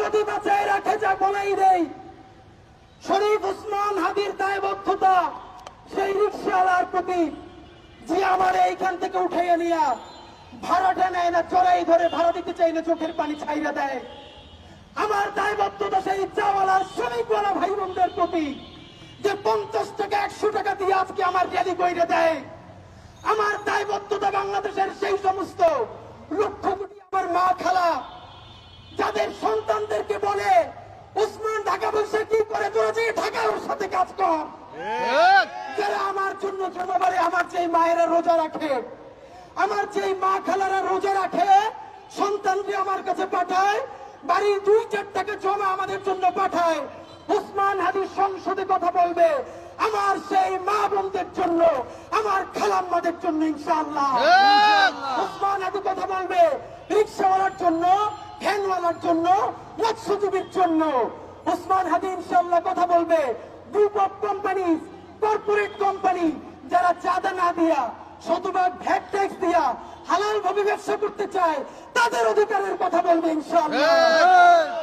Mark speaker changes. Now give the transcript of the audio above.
Speaker 1: যদি বাঁচায় রাখে, যা বলেই দেই, শরীফ ওসমান হাদির দায়বদ্ধতা সেই রিকশাওয়ালার প্রতি, যে আমার এইখান থেকে উঠাইয়া নিয়া ভাড়াটা নেয় না, চড়াই ধরে ভাড়া দিতে চাই না, চোখের পানি ছাইরা দেয়। আমার দায়বদ্ধতা সেই চাওয়ালার শ্রমিকওয়ালা ভাই বোনদের প্রতি, যে 50 টাকা 100 টাকা দিয়ে আজকে আমার র্যালি কইরে দেয়। আমার দায়বদ্ধতা বাংলাদেশের সেই সমস্ত লক্ষ কোটি আমার মা খালা, যাদের সন্তানদেরকে বলে ওসমান টাকা পয়সা কি করে, তোরা যে ঢাকার সাথে কাজ কর। যারা আমার জন্য জনগণে, আমার যে মায়েরা রোজা রাখে, আমার যে মা খালারা রোজা রাখে, সন্তানকে আমার কাছে পাঠায়, বাড়ির 2-4 টাকা জমা আমাদের জন্য পাঠায়। ওসমান হাদি সংসদে কথা বলবে আমার সেই মা বোনদের জন্য, আমার খালাম্মাদের জন্য ইনশাআল্লাহ। ওসমান হাদি কথা বলবে রিকশাওয়ালার জন্য, ভ্যানওয়ালার জন্য, মৎস্যজীবীর জন্য। ওসমান হাদি ইনশাআল্লাহ কথা বলবে group of company, corporate company, যারা চাঁদা না দিয়া, শতভাগ ভ্যাট ট্যাক্স দিয়া হালাল ভাবে ব্যবসা করতে চায়, তাদের অধিকারের কথা বলবে ইনশাআল্লাহ।